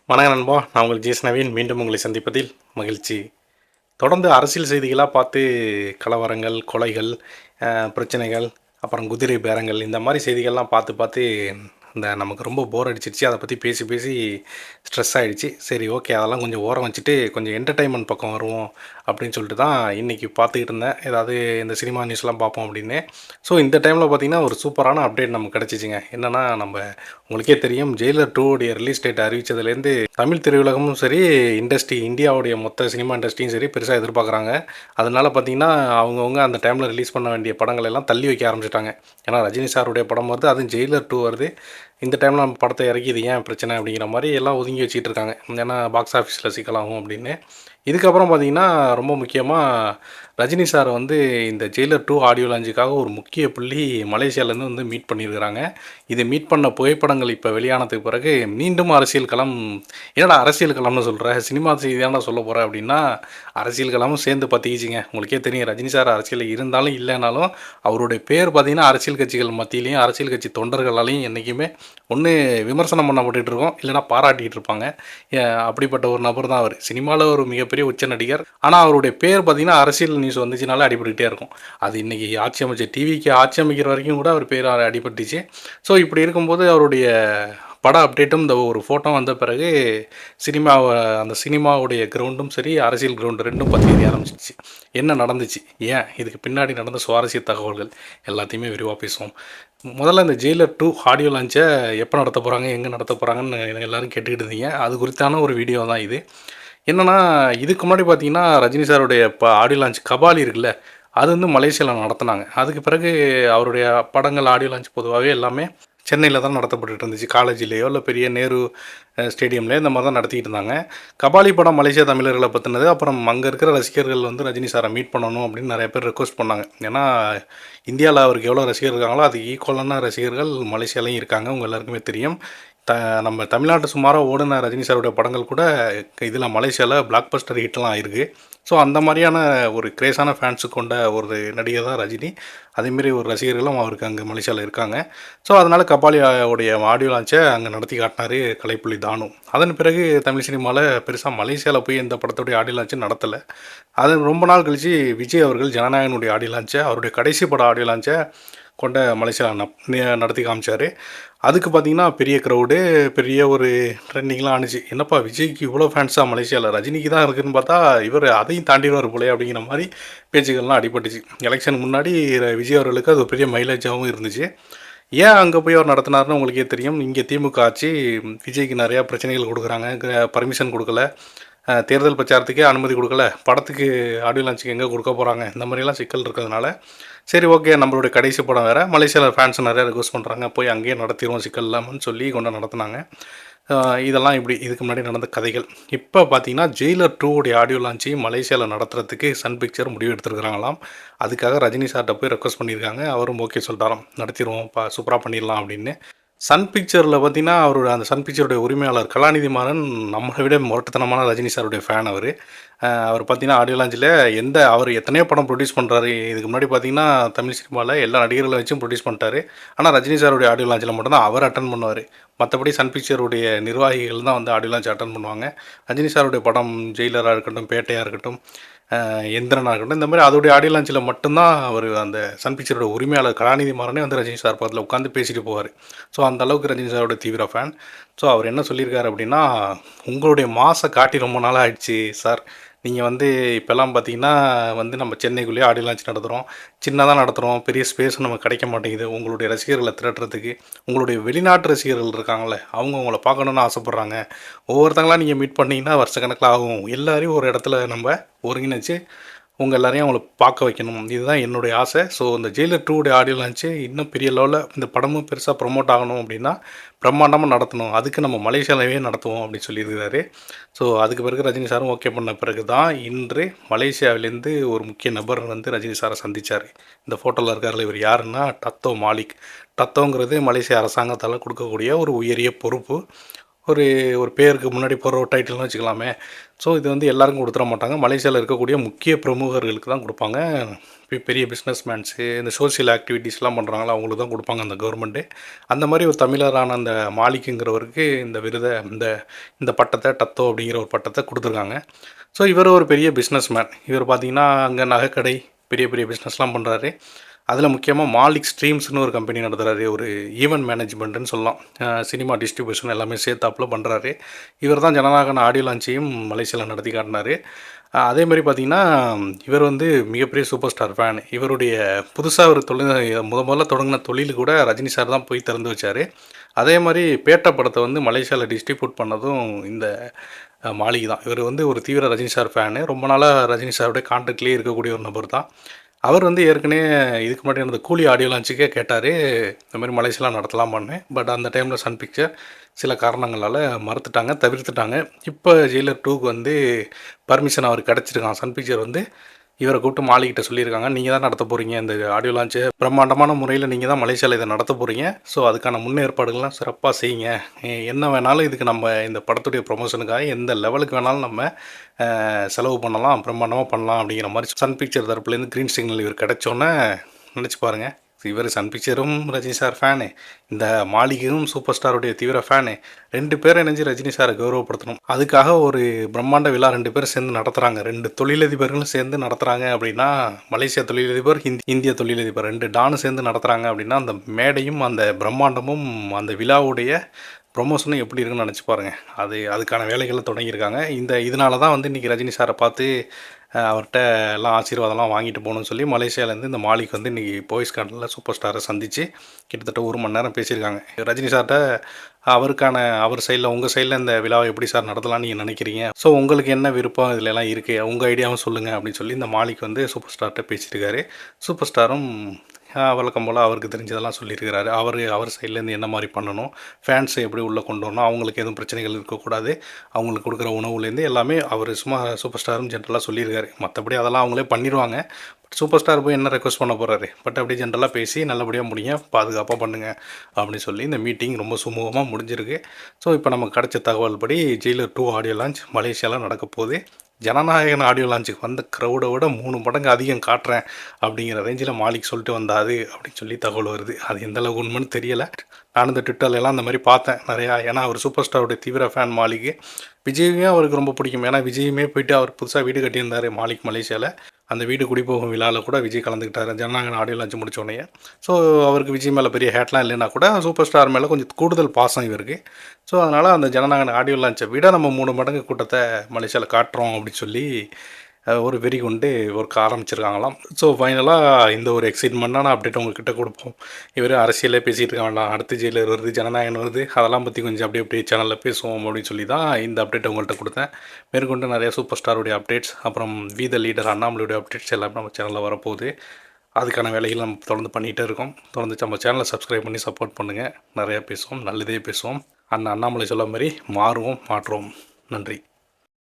வணக்கம் நண்பா, நான் உங்கள் ஜிஎஸ் நவீன். மீண்டும் உங்களை சந்திப்பதில் மகிழ்ச்சி. தொடர்ந்து அரசியல் செய்திகளாக பார்த்து கலவரங்கள், கொலைகள், பிரச்சனைகள், அப்புறம் குதிரை பேரங்கள் இந்த மாதிரி செய்திகள்லாம் பார்த்து பார்த்து நமக்கு ரொம்ப போர் அடிச்சிருச்சு. அதை பற்றி பேசி பேசி ஸ்ட்ரெஸ் ஆகிடுச்சு. சரி, ஓகே, அதெல்லாம் கொஞ்சம் ஓரம் வச்சுட்டு கொஞ்சம் என்டர்டைன்மெண்ட் பக்கம் வருவோம் அப்படின்னு சொல்லிட்டு தான் இன்றைக்கி பார்த்துக்கிட்டு இருந்தேன். ஏதாவது இந்த சினிமா நியூஸ்லாம் பார்ப்போம் அப்படின்னு. ஸோ இந்த டைமில் பார்த்திங்கன்னா ஒரு சூப்பரான அப்டேட் நமக்கு கிடச்சிச்சிங்க. என்னென்னா, உங்களுக்கே தெரியும், ஜெயிலர் 2 உடைய ரிலீஸ் டேட் அறிவித்ததுலேருந்து தமிழ் திரையுலகமும் சரி, இந்தியாவுடைய மொத்த சினிமா இண்டஸ்ட்ரியும் சரி பெருசாக எதிர்பார்க்குறாங்க. அதனால் பார்த்திங்கன்னா அவங்கவுங்க அந்த டைமில் ரிலீஸ் பண்ண வேண்டிய படங்கள் எல்லாம் தள்ளி வைக்க ஆரம்பிச்சிட்டாங்க. ஏன்னா ரஜினி சாருடைய படம் வருது, அதுவும் ஜெயிலர் 2 வருது. இந்த டைமில் நம்ம படத்தை இறக்கி இது ஏன் பிரச்சனை அப்படிங்கிற மாதிரி எல்லாம் ஒதுங்கி வச்சுட்டு இருக்காங்க. ஏன்னா பாக்ஸ் ஆஃபீஸில் சிக்கலாகும் அப்படின்னு. இதுக்கப்புறம் பார்த்திங்கன்னா ரொம்ப முக்கியமாக ரஜினி சார் இந்த ஜெயிலர் 2 ஆடியோ லான்ச்சுக்காக ஒரு முக்கிய புள்ளி மலேசியாவிலேருந்து மீட் பண்ணியிருக்கிறாங்க. இது மீட் பண்ண புகைப்படங்கள் இப்போ வெளியானதுக்கு பிறகு மீண்டும் அரசியல் களம். என்னடா அரசியல் களம்னு சொல்கிற, சினிமா செய்தி தானே சொல்ல போகிறேன் அப்படின்னா, அரசியல் களமும் சேர்ந்து பற்றிக்கிச்சிங்க. உங்களுக்கே தெரியும், ரஜினி சார் அரசியலில் இருந்தாலும் இல்லைனாலும் அவருடைய பேர் பார்த்திங்கன்னா அரசியல் கட்சிகள் மத்தியிலையும் அரசியல் கட்சி தொண்டர்களாலையும் என்றைக்குமே ஒன்று விமர்சனம் பண்ணப்பட்டு இருக்கோம், இல்லைனா பாராட்டிகிட்டு இருப்பாங்க. அப்படிப்பட்ட ஒரு நபர் தான் அவர். சினிமாவில் ஒரு மிகப்பெரிய உச்ச நடிகர். ஆனால் அவருடைய பேர் பார்த்திங்கன்னா அரசியல் நியூஸ் வந்துச்சுனால அடிபட்டுக்கிட்டே இருக்கும். அது இன்றைக்கி ஆட்சி அமைச்சர் டிவிக்கு ஆட்சி அமைக்கிற வரைக்கும் கூட அவர் பேர் அடிபட்டுச்சு. ஸோ இப்படி இருக்கும்போது அவருடைய பட அப்டேட்டும் இந்த ஒரு ஃபோட்டோ வந்த பிறகு அந்த சினிமாவுடைய கிரவுண்டும் சரி, அரசியல் கிரவுண்டு ரெண்டும் பற்றி எரிய ஆரம்பிச்சிச்சு. என்ன நடந்துச்சு, ஏன் இதுக்கு பின்னாடி நடந்த சுவாரஸ்ய தகவல்கள் எல்லாத்தையுமே விரிவாக பேசுவோம். முதல்ல இந்த ஜெயிலர் 2 ஆடியோ லான்ச்சை எப்போ நடத்த போகிறாங்க, எங்கே நடத்த போகிறாங்கன்னு எல்லோரும் கேட்டுக்கிட்டு இருந்தீங்க. அது குறித்தான ஒரு வீடியோ தான் இது. என்னென்னா, இதுக்கு முன்னாடி பார்த்தீங்கன்னா ரஜினி சாருடைய ஆடியோ லான்ச் கபாலி இருக்குல்ல, அது மலேசியாவில் நடத்தினாங்க. அதுக்கு பிறகு அவருடைய படங்கள் ஆடியோ லான்ச் பொதுவாகவே எல்லாமே சென்னையில் தான் நடத்தப்பட்டு இருந்துச்சு. காலேஜ்லேயோ இல்லை பெரிய நேரு ஸ்டேடியம்லேயோ இந்த மாதிரி தான் நடத்திக்கிட்டு இருந்தாங்க. கபாலி படம் மலேசியா தமிழர்களை பற்றினது. அப்புறம் அங்கே இருக்கிற ரசிகர்கள் ரஜினி சாரை மீட் பண்ணணும் அப்படின்னு நிறைய பேர் ரெக்வஸ்ட் பண்ணாங்க. ஏன்னா இந்தியாவில் அவருக்கு எவ்வளோ ரசிகர்கள் இருக்காங்களோ அது ஈக்குவலான ரசிகர்கள் மலேசியாலையும் இருக்காங்க. உங்கள் எல்லாருக்குமே தெரியும். நம்ம தமிழ்நாட்டு சுமாராக ஓடின ரஜினி சாருடைய படங்கள் கூட இதில் மலேசியாவில் பிளாக் பஸ்டர் ஹிட்லாம் ஆயிருக்கு. ஸோ அந்த மாதிரியான ஒரு கிரேஸான ஃபேன்ஸு கொண்ட ஒரு நடிகர் தான் ரஜினி. அதேமாரி ஒரு ரசிகர்களும் அவருக்கு அங்கே மலேசியாவில் இருக்காங்க. ஸோ அதனால் கபாலியோடைய ஆடியோ லான்ச்சை அங்கே நடத்தி காட்டினார் கலைப்புலி தானு. அதன் பிறகு தமிழ் சினிமாவில் பெருசாக மலேசியாவில் போய் இந்த படத்துடைய ஆடியோ லான்ச்சு நடத்தலை. அது ரொம்ப நாள் கழித்து விஜய் அவர்கள் ஜனநாயகனுடைய ஆடியோ லான்ச்சை, அவருடைய கடைசி பட ஆடியோ லான்ச்சை கொண்ட மலேசியாவில் நடத்தி காமிச்சார். அதுக்கு பார்த்திங்கன்னா பெரிய க்ரௌடு, பெரிய ஒரு ட்ரெண்டிங்லாம் ஆணுச்சு. என்னப்பா விஜய்க்கு இவ்வளோ ஃபேன்ஸாக மலேசியாவில், ரஜினிக்கு தான் இருக்குதுன்னு பார்த்தா இவர் அதையும் தாண்டிடுவார் போலே அப்படிங்கிற மாதிரி பேச்சுக்கள்லாம் அடிபட்டுச்சு. எலெக்ஷனுக்கு முன்னாடி விஜய் அவர்களுக்கு அது பெரிய மைலேஜாகவும் இருந்துச்சு. ஏன் அங்கே போய் அவர் நடத்தினார்னு உங்களுக்கே தெரியும். இங்கே திமுக ஆட்சி விஜய்க்கு நிறையா பிரச்சனைகள் கொடுக்குறாங்க, பர்மிஷன் கொடுக்கல, தேர்தல் பிரச்சாரத்துக்கே அனுமதி கொடுக்கல, படத்துக்கு ஆடியோ லான்ச்சுக்கு எங்கே கொடுக்க போகிறாங்க, இந்த மாதிரிலாம் சிக்கல் இருக்கிறதுனால சரி, ஓகே, நம்மளுடைய கடைசி படம் வேறு, மலேசியாவில் ஃபேன்ஸ் நிறையா ரிக்வஸ்ட் பண்ணுறாங்க, போய் அங்கேயே நடத்திடுவோம் சிக்கல் இல்லாமல்னு சொல்லி கொண்டு நடத்தினாங்க. இதெல்லாம் இதுக்கு முன்னாடி நடந்த கதைகள். இப்போ பார்த்தீங்கன்னா ஜெயிலர் 2 உடைய ஆடியோ லான்ச்சு மலேசியாவில் நடத்துறதுக்கு சன் பிக்சர் முடிவு எடுத்துருக்கிறாங்களாம். அதுக்காக ரஜினி சார்கிட்ட போய் ரெக்வஸ்ட் பண்ணியிருக்காங்க. அவரும் ஓகே சொல்லிட்டாராம், நடத்திடுவோம், சூப்பராக பண்ணிடலாம் அப்படின்னு. சன் பிக்சரில் பார்த்தீங்கன்னா அந்த சன் பிக்சருடைய உரிமையாளர் கலாநிதி மாறன் நம்மளை விட முரட்டுத்தனமான ரஜினி சாருடைய ஃபேன் அவர். அவர் பார்த்தீங்கன்னா ஆடியோ லான்ச்சில் அவர் எத்தனையோ படம் ப்ரொடியூஸ் பண்ணுறாரு. இதுக்கு முன்னாடி பார்த்தீங்கன்னா தமிழ் சினிமாவில் எல்லா நடிகர்களை வச்சும் ப்ரொடியூஸ் பண்ணிட்டாரு. ஆனால் ரஜினி சாருடைய ஆடியோ லான்ச்சில் மட்டும்தான் அவர் அட்டன் பண்ணுவார். மற்றபடி சன் பிக்சருடைய நிர்வாகிகள் தான் ஆடியோ லான்ச் அட்டன் பண்ணுவாங்க. ரஜினி சாருடைய படம் ஜெயிலராக இருக்கட்டும், பேட்டையாக இருக்கட்டும், எந்திரனாக இருக்கட்டும், இந்த மாதிரி அதோடைய ஆடியோ லான்ச்சில் மட்டும்தான் அவர் அந்த சன் பிக்சரோட உரிமையாளர் கலாநிதி மாறனே ரஜினி சார் பக்கத்தில் உட்காந்து பேசிட்டு போவார். ஸோ அந்தளவுக்கு ரஜினி சாரோட தீவிர ஃபேன். ஸோ அவர் என்ன சொல்லியிருக்காரு அப்படின்னா, உங்களுடைய மாசை காட்டி ரொம்ப நாளாக ஆயிடுச்சு சார். நீங்கள் இப்போல்லாம் பார்த்தீங்கன்னா நம்ம சென்னைக்குள்ளேயே ஆடியோ லான்ச் நடத்துகிறோம், சின்னதாக நடத்துகிறோம், பெரிய ஸ்பேஸும் நமக்கு கிடைக்க மாட்டேங்குது. உங்களுடைய ரசிகர்களை திரட்டுறதுக்கு உங்களுடைய வெளிநாட்டு ரசிகர்கள் இருக்காங்களே, அவங்க உங்களை பார்க்கணுன்னு ஆசைப்பட்றாங்க. ஒவ்வொருத்தங்களாம் நீங்கள் மீட் பண்ணிங்கன்னா வருஷக்கணக்கில் ஆகும். எல்லாரையும் ஒரு இடத்துல நம்ம ஒருங்கிணைச்சு உங்கள் எல்லாரையும் அவங்கள பார்க்க வைக்கணும். இதுதான் என்னுடைய ஆசை. ஸோ இந்த ஜெயிலர் 2 உடைய ஆடியோ லான்ச்சு இன்னும் பெரிய லெவலில் இந்த படமும் பெருசாக ப்ரொமோட் ஆகணும் அப்படின்னா பிரம்மாண்டமாக நடத்தணும். அதுக்கு நம்ம மலேசியாவிலேயே நடத்துவோம் அப்படின்னு சொல்லியிருக்கிறாரு. ஸோ அதுக்கு பிறகு ரஜினி சாரும் ஓகே பண்ண பிறகு தான் இன்று மலேசியாவிலேருந்து ஒரு முக்கிய நபர் ரஜினி சாரை சந்தித்தார். இந்த ஃபோட்டோவில் இருக்கார்ல, இவர் யாருன்னா டத்தோ மாலிக். டத்தோங்கிறது மலேசிய அரசாங்கத்தால் கொடுக்கக்கூடிய ஒரு உயரிய பொறுப்பு. ஒரு ஒரு பேருக்கு முன்னாடி போடுற ஒரு டைட்டில்னு வச்சுக்கலாமே. ஸோ இது வந்து எல்லாருக்கும் கொடுத்துட மாட்டாங்க. மலேசியாவில் இருக்கக்கூடிய முக்கிய பிரமுகர்களுக்கு தான் கொடுப்பாங்க. பெரிய பிஸ்னஸ் மேன்ஸு, இந்த சோஷியல் ஆக்டிவிட்டீஸ்லாம் பண்ணுறாங்களோ அவங்களுக்கு தான் கொடுப்பாங்க அந்த கவர்மெண்ட்டு. அந்த மாதிரி ஒரு தமிழரான அந்த மாலிக்குங்கிறவருக்கு இந்த விருதை இந்த இந்த பட்டத்தை டத்தோ அப்படிங்கிற ஒரு பட்டத்தை கொடுத்துருக்காங்க. ஸோ இவர் ஒரு பெரிய பிஸ்னஸ் மேன். இவர் பார்த்திங்கன்னா அங்கே நகைக்கடை பெரிய பெரிய பிஸ்னஸ்லாம் பண்ணுறாரு. அதில் முக்கியமாக மாலிக் ஸ்ட்ரீம்ஸ்னு ஒரு கம்பெனி நடத்துகிறாரு. ஒரு ஈவெண்ட் மேனேஜ்மெண்ட்டுன்னு சொல்லலாம். சினிமா டிஸ்ட்ரிபியூஷன் எல்லாமே சேர்த்தாப்பில் பண்ணுறாரு. இவர் தான் ஜனநாயகன் ஆடியோ லான்ச்சையும் மலேசியாவில் நடத்தி காட்டினார். அதே மாதிரி பார்த்திங்கன்னா இவர் வந்து மிகப்பெரிய சூப்பர் ஸ்டார் ஃபேன். இவருடைய புதுசாக ஒரு முதல்ல தொடங்கின தொழில் கூட ரஜினி சார் தான் போய் திறந்து வச்சார். அதே மாதிரி பேட்ட படத்தை வந்து மலேசியாவில் டிஸ்ட்ரிபியூட் பண்ணதும் இந்த மாலிக் தான். இவர் வந்து ஒரு தீவிர ரஜினி சார் ஃபேனு. ரொம்ப நாளாக ரஜினி சாருடைய கான்டாக்ட்லேயே இருக்கக்கூடிய ஒரு நபர் தான். அவர் வந்து ஏற்கனவே இதுக்கு முன்னாடி அந்த கூலி ஆடியோ லான்ச்சுக்கே கேட்டார், இந்த மாதிரி மலேசியாவில் நடத்தலாமான்னு. பட் அந்த டைமில் சன் பிக்சர் சில காரணங்களால் மறுத்துட்டாங்க, தவிர்த்துட்டாங்க. இப்போ ஜெயிலர் 2க்கு வந்து பர்மிஷன் அவருக்கு கிடச்சிருக்கான். சன் பிக்சர் வந்து இவரை கூப்பிட்டு மாலிக்கிட்ட சொல்லியிருக்காங்க, நீங்கள் தான் நடத்த போகிறீங்க இந்த ஆடியோ லான்ச்சு, பிரம்மாண்டமான முறையில் நீங்கள் தான் மலேசியாவில் இதை நடத்த போகிறீங்க. ஸோ அதுக்கான முன்னேற்பாடுகள்லாம் சிறப்பாக செய்யுங்க. என்ன வேணாலும் இதுக்கு நம்ம இந்த படத்துடைய ப்ரொமோஷனுக்காக எந்த லெவலுக்கு வேணாலும் நம்ம செலவு பண்ணலாம், பிரம்மாண்டமாக பண்ணலாம் அப்படிங்கிற மாதிரி சன் பிக்சர் தரப்புலேருந்து க்ரீன் சிக்னல் இவர் கிடச்சோன்னே நினச்சி பாருங்கள். இவர் சன் பிக்சரும் ரஜினி சார் ஃபேனு, இந்த மாளிகையும் சூப்பர் ஸ்டாருடைய தீவிர ஃபேனு. 2 பேரை இணைஞ்சு ரஜினி சாரை கௌரவப்படுத்தணும். அதுக்காக ஒரு பிரம்மாண்ட விழா 2 பேரும் சேர்ந்து நடத்துகிறாங்க. 2 தொழிலதிபர்களும் சேர்ந்து நடத்துகிறாங்க அப்படின்னா, மலேசியா தொழிலதிபர், இந்திய தொழிலதிபர் 2 டானும் சேர்ந்து நடத்துகிறாங்க அப்படின்னா, அந்த மேடையும் அந்த பிரம்மாண்டமும் அந்த விழாவுடைய ப்ரொமோஷனும் எப்படி இருக்குன்னு நினச்சி பாருங்கள். அதுக்கான வேலைகளை தொடங்கியிருக்காங்க. இதனால தான் வந்து இன்றைக்கி ரஜினி சாரை பார்த்து அவர்கிட்ட எல்லாம் ஆசீர்வாதம்லாம் வாங்கிட்டு போகணும்னு சொல்லி மலேசியாவிலேருந்து இந்த மாலிக் வந்து இன்றைக்கி போயஸ் கார்டனில் சூப்பர் ஸ்டாரை சந்தித்து கிட்டத்தட்ட 1 மணி நேரம் பேசியிருக்காங்க. ரஜினி சார்கிட்ட அவர் சைடில் உங்கள் சைடில் இந்த விழாவை எப்படி சார் நடத்தலாம்னு நீங்கள் நினைக்கிறீங்க, ஸோ உங்களுக்கு என்ன விருப்பம் இதில் எல்லாம் இருக்குது, உங்கள் ஐடியாவும் சொல்லுங்கள் அப்படின்னு சொல்லி இந்த மாலிக் வந்து சூப்பர் ஸ்டார்கிட்ட பேசியிருக்காரு. சூப்பர் ஸ்டாரும் வழக்கம் போல் அவருக்கு தெரிஞ்சதெல்லாம் சொல்லியிருக்கிறாரு. அவர் சைட்லேருந்து என்ன மாதிரி பண்ணணும், ஃபேன்ஸை எப்படி உள்ளே கொண்டு வரணும், அவங்களுக்கு எதுவும் பிரச்சனைகள் இருக்கக்கூடாது, அவங்களுக்கு கொடுக்குற உணவுலேருந்து எல்லாமே அவர் சும்மா சூப்பர் ஸ்டாரும் ஜென்ரலாக சொல்லியிருக்காரு. மற்றபடி அதெல்லாம் அவங்களே பண்ணிடுவாங்க. பட் சூப்பர் ஸ்டார் போய் என்ன ரெக்வஸ்ட் பண்ண போகிறாரு, பட் அப்படியே ஜென்ரலாக பேசி நல்லபடியாக முடிங்க, பாதுகாப்பாக பண்ணுங்கள் அப்படின்னு சொல்லி இந்த மீட்டிங் ரொம்ப சுமூகமாக முடிஞ்சிருக்கு. ஸோ இப்போ நமக்கு கிடைச்ச தகவல் படி ஜெயிலர் 2 ஆடியோ லான்ச் மலேசியாவில் நடக்க போகுது. ஜனநாயகன் ஆடியோ லான்ச்சுக்கு வந்த க்ரௌடை விட 3 மடங்கு அதிகம் காட்டுறேன் அப்படிங்கிற ரேஞ்சில் மாலிக் சொல்லிட்டு வந்தாது அப்படின்னு சொல்லி தகவல் வருது. அது எந்த அளவுக்கு உண்மைன்னு தெரியலை. நான் இந்த ட்விட்டர்லாம் அந்த மாதிரி பார்த்தேன் நிறையா. ஏன்னா அவர் சூப்பர் ஸ்டாருடைய தீவிர ஃபேன் மாலிக்கு. விஜயுமே அவருக்கு ரொம்ப பிடிக்கும். ஏன்னா விஜயுமே போயிட்டு அவர் புதுசாக வீடு கட்டியிருந்தார் மாலிக் மலேசியாவில். அந்த வீடு குடிபோகும் விழாவில் கூட விஜய் கலந்துக்கிட்டார் ஜனநாயகன் ஆடியோ லான்ச் முடிச்சோடனே. ஸோ அவருக்கு விஜய் மேலே பெரிய ஹேட்லாம் இல்லைன்னா கூட சூப்பர் ஸ்டார் மேலே கொஞ்சம் கூடுதல் பாசம் இவருக்கு. ஸோ அதனால் அந்த ஜனநாயகன் ஆடியோ லான்ச்சை விட நம்ம 3 மடங்கு கூட்டத்தை மலேசியாவில் காட்டுறோம் அப்படின்னு சொல்லி ஒரு வெறி கொண்டு ஒர்க் ஆரம்பிச்சிருக்காங்களாம். ஸோ ஃபைனலாக இந்த ஒரு எக்ஸைட்மெண்ட்டான அப்டேட் உங்கள்கிட்ட கொடுப்போம். இவர் அரசியலே பேசிகிட்டு இருக்க வேண்டாம், அடுத்து ஜெயிலர் வருது, ஜனநாயகன் வருது, அதெல்லாம் பற்றி கொஞ்சம் அப்படியே சேனலில் பேசுவோம் அப்படின்னு சொல்லி தான் இந்த அப்டேட்டை உங்கள்கிட்ட கொடுத்தேன். மேற்கொண்டு நிறைய சூப்பர் ஸ்டாருடைய அப்டேட்ஸ், அப்புறம் வி த லீடர் அண்ணாமலையுடைய அப்டேட்ஸ் எல்லாமே நம்ம சேனலில் வரப்போகுது. அதுக்கான வேலைகள் நம்ம தொடர்ந்து பண்ணிகிட்டே இருக்கோம். தொடர்ந்து நம்ம சேனலை சப்ஸ்கிரைப் பண்ணி சப்போர்ட் பண்ணுங்கள். நிறையா பேசுவோம், நல்லதே பேசுவோம். அண்ணாமலை சொல்ல மாதிரி மாறுவோம், மாற்றுவோம். நன்றி.